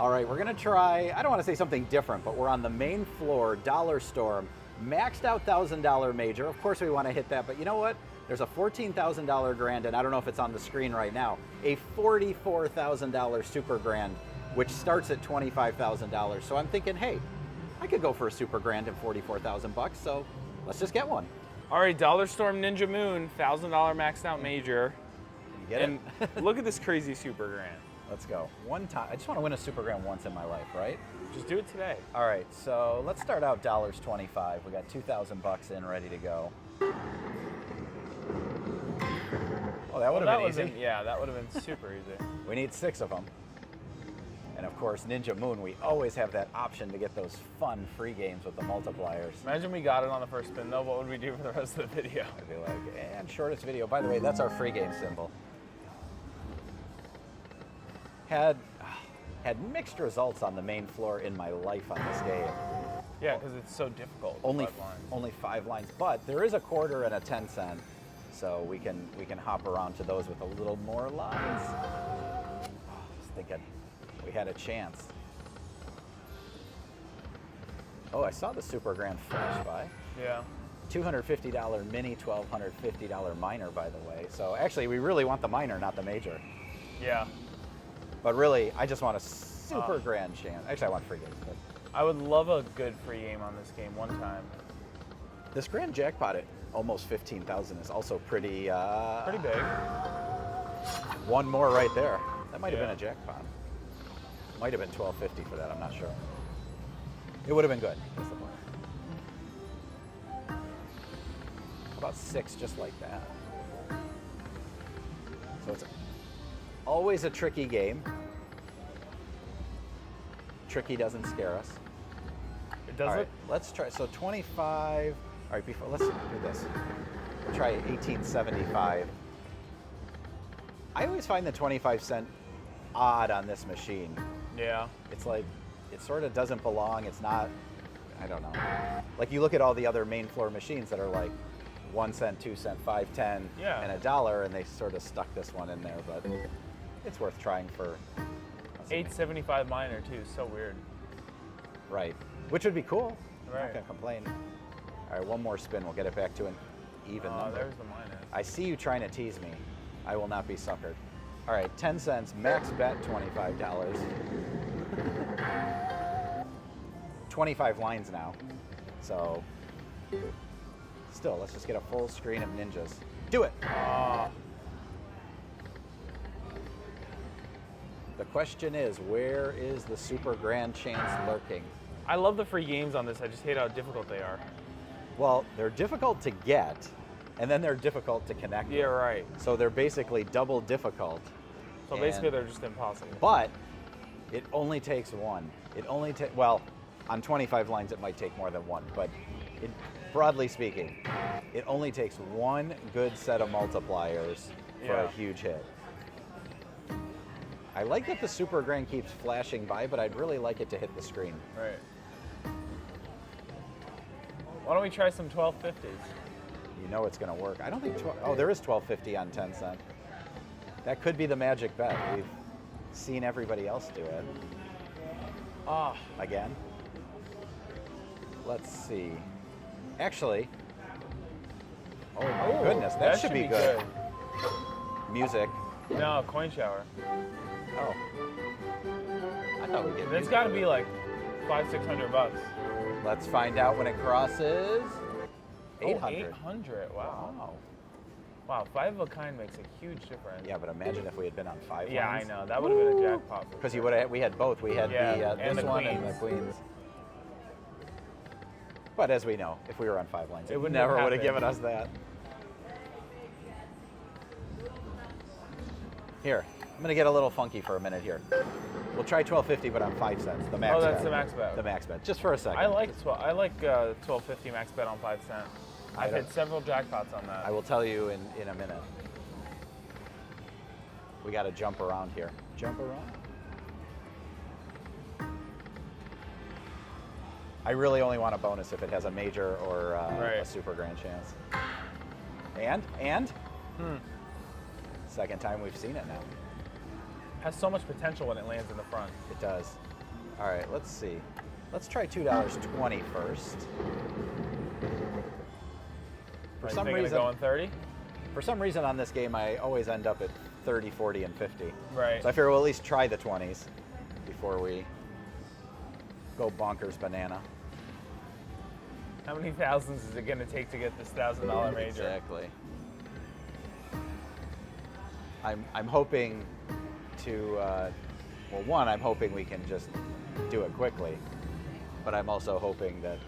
All right, we're gonna try, I don't wanna say something different, but we're on the main floor, Dollar Store, maxed out $1,000 major. Of course we wanna hit that, but you know what? There's a $14,000 grand, and I don't know if it's on the screen right now, a $44,000 super grand, which starts at $25,000. So I'm thinking, hey, I could go for a super grand and 44,000 bucks, so let's just get one. All right, Dollar Storm Ninja Moon, $1,000 maxed out major. Can you get And look at this crazy super grand. Let's go. One time, I just want to win a super grand once in my life, right? Just do it today. All right, so let's start out $25. We got 2,000 bucks in, ready to go. Oh, that would have been easy. Yeah, that would have been super easy. We need 6 of them. And of course, Ninja Moon, we always have that option to get those fun free games with the multipliers. Imagine we got it on the first spin though, what would we do for the rest of the video? I'd be like, and shortest video. By the way, that's our free game symbol. Had mixed results on the main floor in my life on this game. Yeah, because it's so difficult. Only 5 lines, but there is a quarter and a 10 cent, so we can hop around to those with a little more lines. Oh, I was thinking we had a chance. Oh, I saw the super grand flash by. Yeah. $250 mini, $1,250 minor, by the way. So actually, we really want the minor, not the major. Yeah. But really, I just want a super grand chance. Actually, I want free games. But I would love a good free game on this game one time. this grand jackpot at almost 15,000 is also pretty. Pretty big. One more right there. That might have been a jackpot. Might have been $1,250 for that. I'm not sure. It would have been good. That's the point. How about 6 just like that? So it's always a tricky game. Tricky doesn't scare us. It does All it? right, let's try. So 25. All right, before let's do this. We'll try 1875. I always find the 25 cent odd on this machine. Yeah. It's like it sort of doesn't belong. It's not. I don't know. Like you look at all the other main floor machines that are like 1 cent, 2 cent, 5, 10, Yeah. and $1, and they sort of stuck this one in there, but it's worth trying for. 875 minor too, so weird. Right, which would be cool. I'm Right. not gonna complain. All right, one more spin. We'll get it back to an even Oh, number. there's the minor. I see you trying to tease me. I will not be suckered. All right, 10 cents, max bet $25. 25 lines now. So, still, let's just get a full screen of ninjas. Do it! The question is, where is the super grand chance lurking? I love the free games on this, I just hate how difficult they are. Well, they're difficult to get, and then they're difficult to connect Yeah, with. right. So they're basically double difficult. So basically they're just impossible. But it only takes one. Well, on 25 lines it might take more than one, but broadly speaking, it only takes one good set of multipliers for a huge hit. I like that the super grand keeps flashing by, but I'd really like it to hit the screen. Right. Why don't we try some 1250s? You know it's going to work. I don't think there is 1250 on 10 cent. That could be the magic bet. We've seen everybody else do it. Again. Let's see. Actually, oh my goodness, that should be good. Music. No, coin shower. Oh. I thought we'd get That's got to be like $500-600. Let's find out when it crosses 800. 800, wow. Wow, 5 of a kind makes a huge difference. Yeah, but imagine if we had been on 5 Yeah, lines. I know. That would have been a jackpot. Because we had both. We had and this the one queens. and the queens. But as we know, if we were on 5 lines, it would never have would have happened. given us that. Here, I'm going to get a little funky for a minute here. We'll try 1250, but on 5 cents. The max bet. Oh, that's the max bet. The max bet, just for a second. I like 1250 max bet on 5 cent. I've hit several jackpots on that. I will tell you in a minute. We got to jump around here. Jump around. I really only want a bonus if it has a major or a super grand chance. And? Second time we've seen it now. Has so much potential when it lands in the front. It does. All right, let's see. Let's try $2.20 first. For some reason, going 30? For some reason on this game, I always end up at 30, 40, and 50. Right. So I figure we'll at least try the 20s before we go bonkers banana. How many thousands is it going to take to get this $1,000 major? Exactly. I'm hoping to, well, one, I'm hoping we can just do it quickly, but I'm also hoping that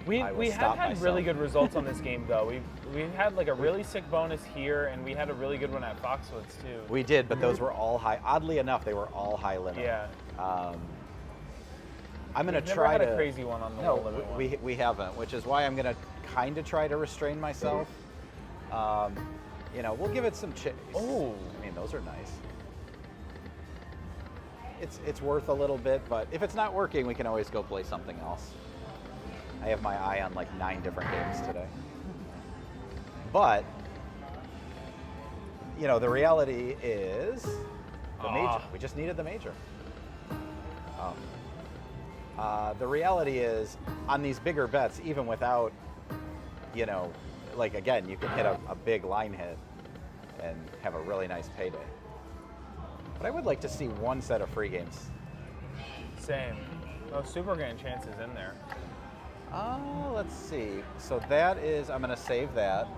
we I will have stop had myself. really good results on this game, though. We had like a really sick bonus here, and we had a really good one at Foxwoods too. We did, but those were all high. Oddly enough, they were all high limit. Yeah. I'm going to We've try never to. had a crazy one on the No, low limit one. we haven't, which is why I'm going to kind of try to restrain myself. You know, we'll give it some chase. Oh. I mean, those are nice. It's worth a little bit, but if it's not working, we can always go play something else. I have my eye on like 9 different games today. But, you know, the reality is the major. We just needed the major. The reality is on these bigger bets, even without, you know, like again, you can hit a big line hit and have a really nice payday. But I would like to see one set of free games. Same. Oh, Super Grand Chance is in there. Let's see. So that is, I'm going to save that.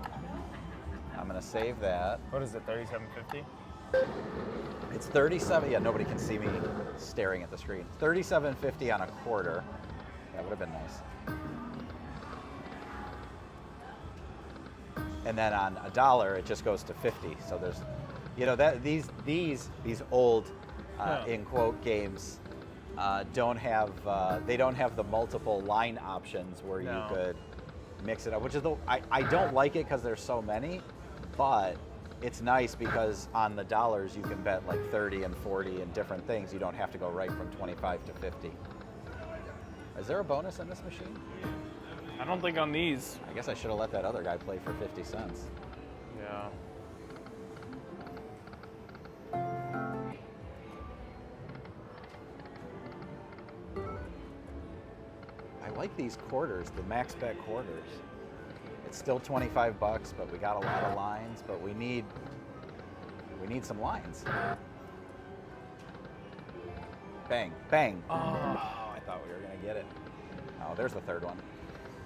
I'm going to save that. What is it, 37.50? It's 37. Yeah, nobody can see me staring at the screen. 37.50 on a quarter. That would have been nice. And then on $1, it just goes to 50. So there's, you know, that these old in quote games don't have they don't have the multiple line options where you could mix it up, which is I don't like it because there's so many, but it's nice because on the dollars you can bet like 30 and 40 and different things. You don't have to go right from 25 to 50. Is there a bonus in this machine? I don't think on these. I guess I should have let that other guy play for 50 cents. Yeah. I like these quarters, the max bet quarters. It's still 25 bucks, but we got a lot of lines, but we need some lines. Bang, bang. Oh, I thought we were gonna get it. Oh, there's the third one.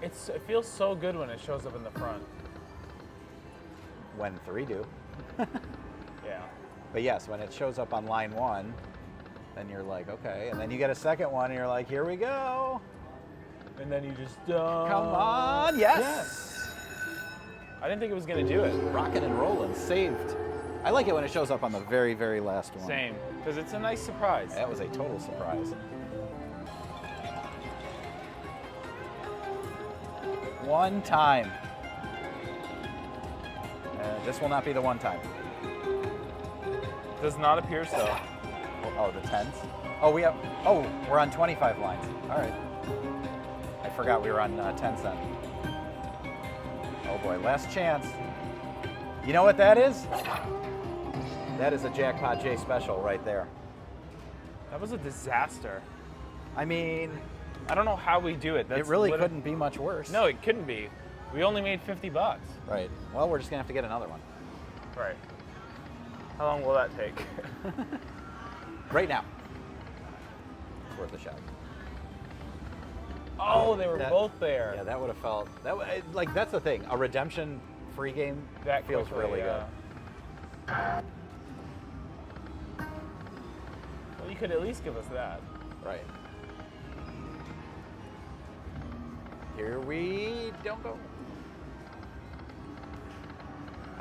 it feels so good when it shows up in the front. When 3 do. Yeah. But yes, when it shows up on line 1, then you're like, okay. And then you get a second one and you're like, here we go. And then you just Come on, yes. I didn't think it was gonna do it. Rockin' and rollin', saved. I like it when it shows up on the very, very last one. Same, because it's a nice surprise. That was a total surprise. One time. This will not be the one time. Does not appear so. Oh, the tens? Oh, we're on 25 lines. All right. I forgot we were on 10 cent. Oh boy, last chance. You know what that is? That is a Jackpot J special right there. That was a disaster. I mean, I don't know how we do it. it really couldn't be much worse. No, it couldn't be. We only made 50 bucks. Right. Well, we're just gonna have to get another one. Right. How long will that take? Right now. It's worth a shot. Oh, they were both there. Yeah, that would have felt like that's the thing. A redemption free game That feels quickly, really good. Well, you could at least give us that. Right. Here we don't go.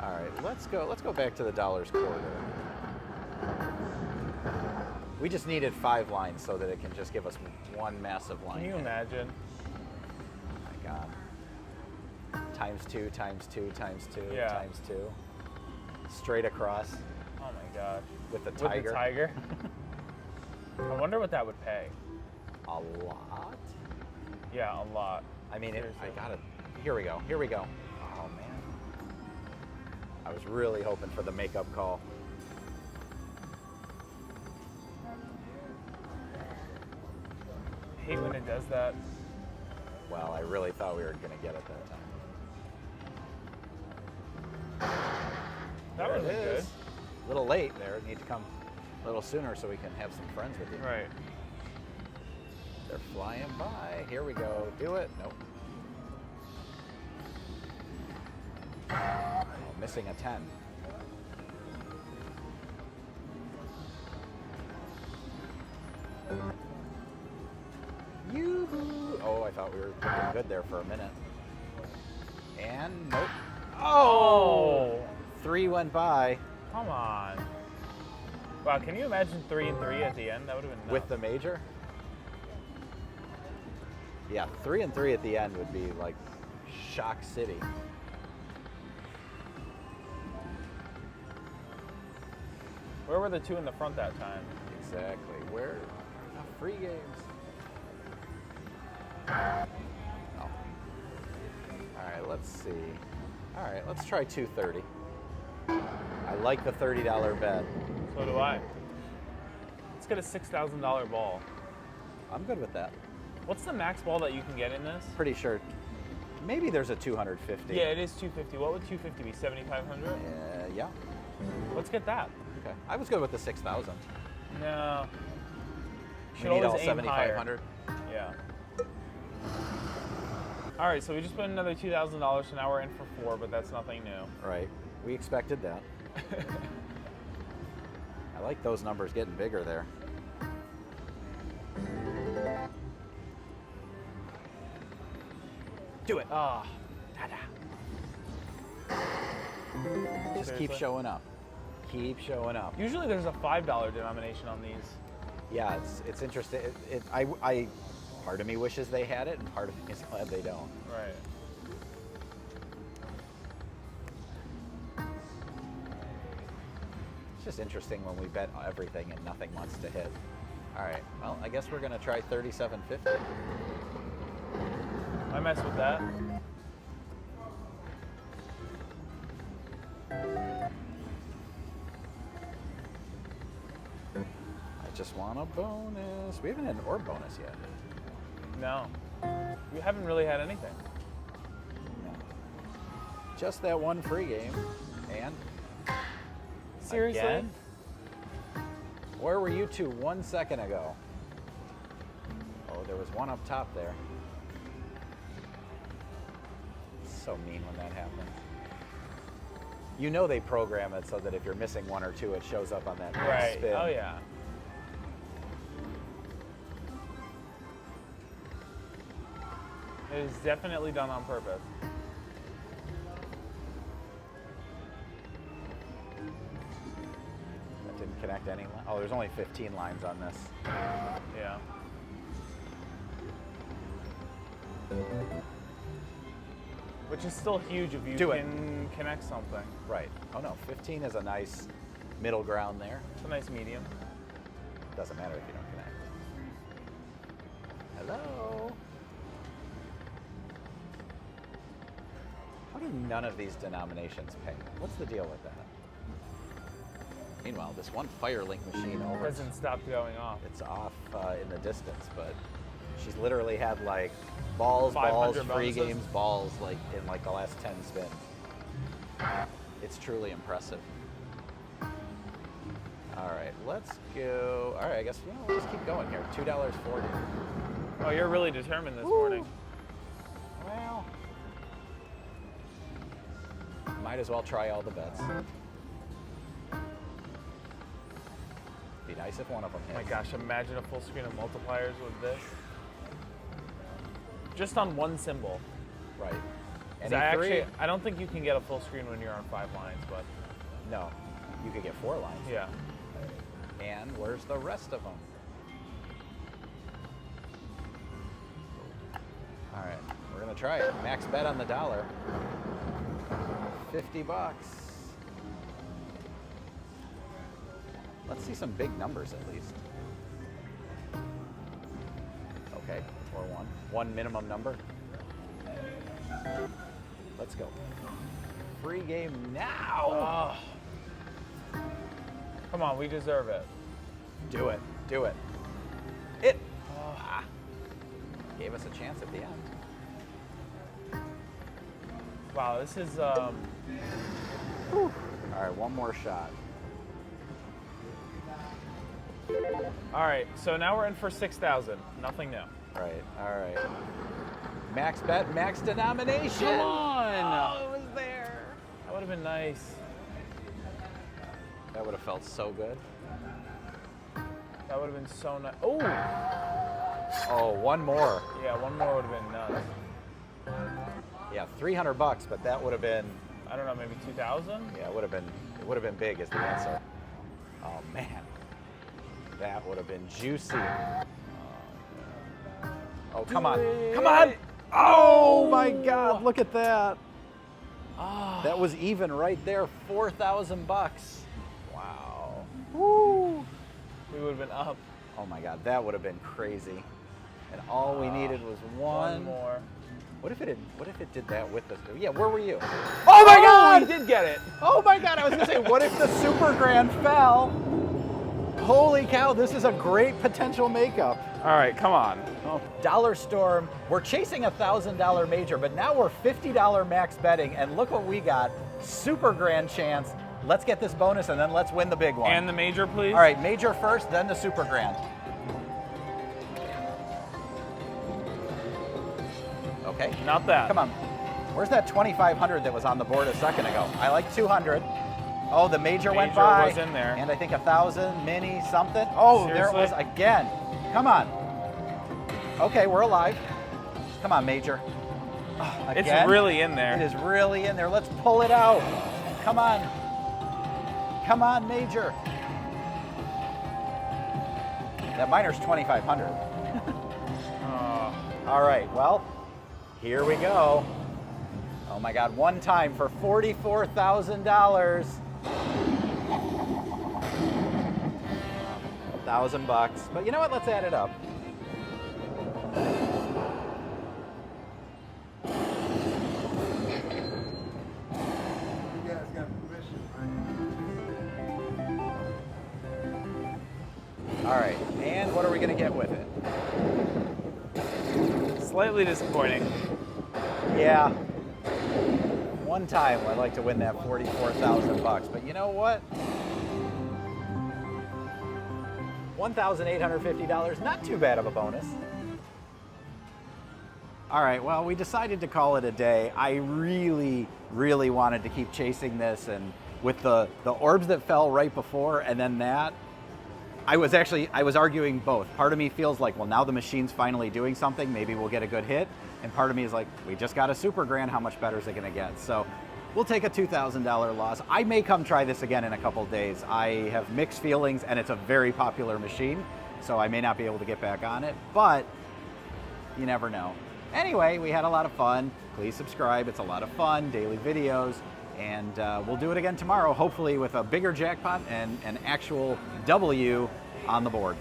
All right, let's go back to the dollars quarter. We just needed 5 lines so that it can just give us one massive line. Can you imagine? Oh my God. Times 2, times 2, times 2, Yeah. times 2. Straight across Oh my gosh. with the tiger. With the tiger. I wonder what that would pay. A lot. Yeah, a lot. I mean, Seriously. I gotta. Here we go. Here we go. Oh man. I was really hoping for the makeup call. hate when it does that. Well, I really thought we were going to get it that time. That There would have it been good. is. A little late there. Need to come a little sooner so we can have some friends with you. Right. They're flying by. Here we go. Do it. Nope. Oh, missing a 10. Yoo-hoo. Oh, I thought we were looking good there for a minute. And nope. Oh! 3 went by Come on. Wow, can you imagine 3 and 3 at the end? That would have been nuts. with the major. Yeah, 3 and 3 at the end would be like shock city. Where were the 2 in the front that time? Exactly. Where? Free games. Oh. All right, let's see. All right, let's try 230. I like the $30 bet. So do I. Let's get a $6,000 ball. I'm good with that. What's the max ball that you can get in this? Pretty sure. Maybe there's a 250. Yeah, it is 250. What would 250 be? 7,500? Yeah. Let's get that. Okay. I was good with the 6,000. No. We need all always aim higher. 7,500. Yeah. All right, so we just put another $2,000, so now we're in for 4, but that's nothing new. Right. We expected that. I like those numbers getting bigger there. Do it. Ah, Just keep Seriously? showing up. Keep showing up. usually there's a $5 denomination on these. Yeah, it's interesting. I part of me wishes they had it, and part of me is glad they don't. Right. It's just interesting when we bet everything and nothing wants to hit. All right. Well, I guess we're gonna try 37.50. I mess with that. I just want a bonus. We haven't had an orb bonus yet. No. We haven't really had anything. No. Just that one free game, and Seriously? again? Where were you two 1 second ago? Oh, there was one up top there. It's so mean when that happens. You know they program it so that if you're missing 1 or 2, it shows up on that next Right. spin. Oh, yeah. It is definitely done on purpose. That didn't connect any. Oh, there's only 15 lines on this. Yeah. Which is still huge if you Do it. can connect something. Right. Oh no, 15 is a nice middle ground there. It's a nice medium. Doesn't matter if you don't connect. Hello. How do none of these denominations pay? What's the deal with that? Meanwhile, this one Firelink machine over, Doesn't stop going off. it's off in the distance, but she's literally had like balls, 500 free bonuses? games, balls, like in like the last 10 spins. It's truly impressive. All right, let's go. All right, I guess we'll just keep going here. $2.40. Oh, you're really determined this morning. Well, might as well try all the bets. Be nice if one of them Oh my hits. gosh, imagine a full screen of multipliers with this. Just on one symbol. Right. 'Cause Any three? I don't think you can get a full screen when you're on 5 lines, but No, you could get 4 lines. yeah. And where's the rest of them? All right, we're gonna try it. Max bet on the dollar. $50. Let's see some big numbers at least. Okay, or one. One minimum number. Let's go. Free game now. Oh. Come on, we deserve it. Do it. Do it. It. gave us a chance at the end. Wow, this is. All right, one more shot. All right, so now we're in for 6,000. Nothing new. Right, all right. Max bet, max denomination. Come on! Oh, it was there. That would have been nice. That would have felt so good. That would have been so nice. Oh! Oh, one more. Yeah, one more would have been nuts. Yeah, $300, but that would have been. I don't know, maybe 2,000? Yeah, it would have been big is the answer. Oh man, that would have been juicy. Oh, come on, come on! Oh my God, look at that. Oh. That was even right there, $4,000. Wow. Woo! We would have been up. Oh my God, that would have been crazy. And all we needed was one more. What if it did that with us? Yeah, where were you? Oh my God! We did get it. Oh my God, I was gonna say, what if the Super Grand fell? Holy cow, this is a great potential makeup. All right, come on. Oh, Dollar Storm, we're chasing a $1,000 major, but now we're $50 max betting, and look what we got. Super Grand chance. Let's get this bonus and then let's win the big one. And the major, please. All right, major first, then the Super Grand. Okay. Not bad. Come on. Where's that 2,500 that was on the board a second ago? I like 200. Oh, the major went by. was in there. And I think 1,000, mini, something. Oh, there it was Seriously? again. Come on. Okay, we're alive. Come on, major. Oh, It's again? really in there. It is really in there. Let's pull it out. Come on. Come on, major. That minor's 2,500. All right, well, here we go. Oh my God, one time for $44,000. $1,000, but you know what? Let's add it up. All right, and what are we gonna get with it? Slightly disappointing. Yeah. One time I'd like to win that $44,000, but you know what? $1,850, not too bad of a bonus. All right, well, we decided to call it a day. I really, really wanted to keep chasing this, and with the orbs that fell right before and then that, I was arguing both. Part of me feels like, well, now the machine's finally doing something, maybe we'll get a good hit. And part of me is like, we just got a Super Grand, how much better is it gonna get? So we'll take a $2,000 loss. I may come try this again in a couple days. I have mixed feelings and it's a very popular machine, so I may not be able to get back on it, but you never know. Anyway, we had a lot of fun. Please subscribe, it's a lot of fun, daily videos. And we'll do it again tomorrow, hopefully with a bigger jackpot and an actual W on the board.